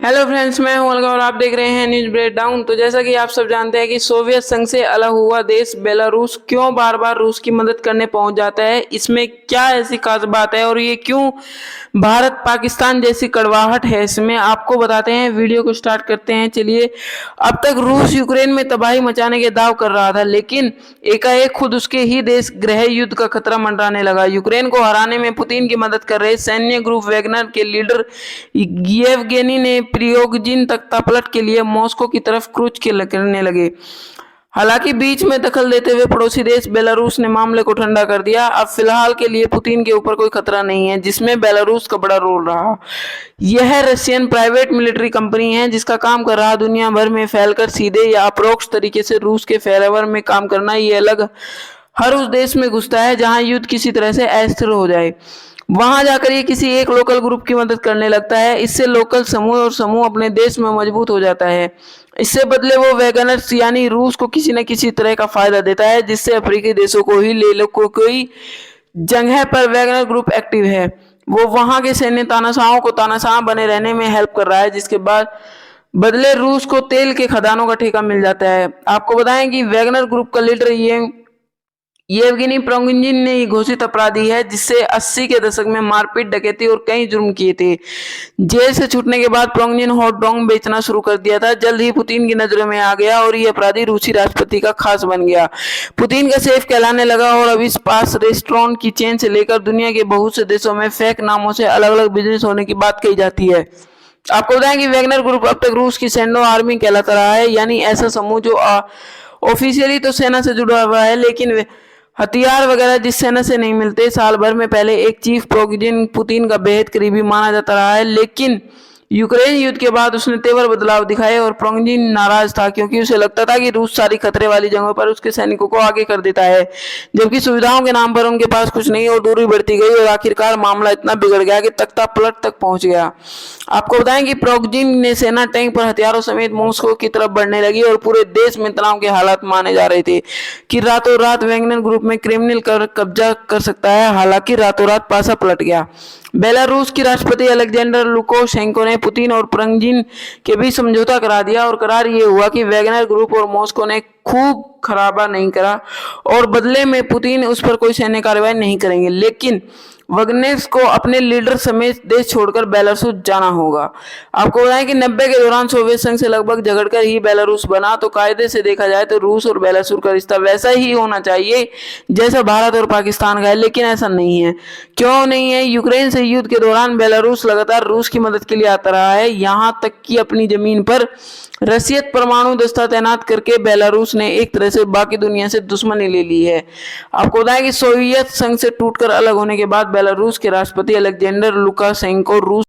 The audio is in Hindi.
हेलो फ्रेंड्स, मैं हूं अलगा और आप देख रहे हैं न्यूज ब्रेकडाउन। तो जैसा कि आप सब जानते हैं कि सोवियत संघ से अलग हुआ देश बेलारूस क्यों बार बार रूस की मदद करने पहुंच जाता है, इसमें क्या ऐसी खास बात है और ये क्यों भारत पाकिस्तान जैसी कड़वाहट है, इसमें आपको बताते हैं। वीडियो को स्टार्ट करते हैं। चलिए, अब तक रूस यूक्रेन में तबाही मचाने के दाव कर रहा था, लेकिन एकाएक खुद उसके ही देश गृह युद्ध का खतरा मंडराने लगा। यूक्रेन को हराने में पुतिन की मदद कर रहे सैन्य ग्रुप वैगनर के लीडर येवगेनी ने प्रिगोजिन तख्तापलट के लिए मॉस्को की तरफ क्रूज करने लगे। हालांकि बीच में दखल देते हुए पड़ोसी देश बेलारूस ने मामले को ठंडा कर दिया। अब फिलहाल के लिए पुतिन के ऊपर कोई खतरा नहीं है, जिसमें बेलारूस का बड़ा रोल रहा। यह रशियन प्राइवेट मिलिट्री कंपनी है जिसका काम कर रहा दुनिया भर में फैलकर सीधे या अप्रोक्ष तरीके से रूस के फेवर में काम करना। ये अलग हर उस देश में घुसता है जहां युद्ध किसी तरह से अस्थिर हो जाए, वहां जाकर ये किसी एक लोकल ग्रुप की मदद करने लगता है। इससे लोकल समूह और समूह अपने देश में मजबूत हो जाता है। इससे बदले वो वैगनर्स यानी रूस को किसी न किसी तरह का फायदा देता है, जिससे अफ्रीकी देशों को ही ले लो कोई जगह पर वैगनर ग्रुप एक्टिव है, वो वहां के सैन्य तानाशाहों को तानाशाह बने रहने में हेल्प कर रहा है, जिसके बाद बदले रूस को तेल के खदानों का ठेका मिल जाता है। आपको बताएं कि वैगनर ग्रुप का लीडर येवगेनी प्रिगोजिन ने घोषित अपराधी है, जिससे 80 के दशक में मारपीट, डकैती और कई जुर्म किए थे। जेल से छूटने के बाद प्रिगोजिन हॉट डॉग बेचना शुरू कर दिया था। जल्द ही पुतिन की नजरों में आ गया और ये अपराधी रूसी राष्ट्रपति का खास बन गया। पुतिन का सेफ कहलाने लगा और अब इस पास रेस्टोरेंट की चेन से लेकर दुनिया के बहुत से देशों में फेक नामों से अलग अलग बिजनेस होने की बात कही जाती है। आपको बताएं कि वैगनर ग्रुप अब तक रूस की सैन्य आर्मी कहलाता रहा है, यानी ऐसा समूह जो ऑफिशियली तो सेना से जुड़ा हुआ है, लेकिन हथियार वगैरह जिस सेना से नहीं मिलते। साल भर में पहले एक चीफ प्रिगोजिन पुतिन का बेहद करीबी माना जाता रहा है, लेकिन यूक्रेन युद्ध के बाद उसने तेवर बदलाव दिखाए और प्रिगोजिन नाराज था, क्योंकि उसे लगता था कि रूस सारी खतरे वाली जगहों पर उसके सैनिकों को आगे कर देता है, जबकि सुविधाओं के नाम पर उनके पास कुछ नहीं, और दूरी बढ़ती गई और आखिरकार मामला इतना बिगड़ गया कि तख्ता पलट तक पहुंच गया। आपको बताएं कि प्रिगोजिन ने सेना टैंक पर हथियारों समेत मॉस्को की तरफ बढ़ने लगी और पूरे देश में तनाव के हालात माने जा रहे थे कि रातों रात वैगनर ग्रुप में क्रिमिनल कब्जा कर सकता है। हालांकि रातों रात पासा पलट गया। बेलारूस की राष्ट्रपति अलेक्जेंडर लुकाशेंको ने पुतिन और प्रिगोजिन के बीच समझौता करा दिया और करार ये हुआ कि वैगनर ग्रुप और मॉस्को ने खूब खराबा नहीं करा और बदले में पुतिन उस पर कोई सैन्य कार्रवाई नहीं करेंगे, लेकिन वगनेस को अपने लीडर समेत देश छोड़कर बेलारूस जाना होगा। आपको बताएं कि 90 के दौरान सोवियत संघ से लगभग झगड़कर ही बेलारूस बना। तो कायदे से देखा जाए तो रूस और बेलारूस का रिश्ता वैसा ही होना चाहिए जैसा भारत और पाकिस्तान का है, लेकिन ऐसा नहीं है। क्यों नहीं है? यूक्रेन से युद्ध के दौरान बेलारूस लगातार रूस की मदद के लिए आता रहा है, यहाँ तक कि अपनी जमीन पर रशियत परमाणु दस्ता तैनात करके बेलारूस ने एक तरह से बाकी दुनिया से दुश्मनी ले ली है। आपको बताएं कि सोवियत संघ से टूटकर अलग होने के बाद बेलारूस के राष्ट्रपति अलेक्जेंडर लुकाशेंको रूस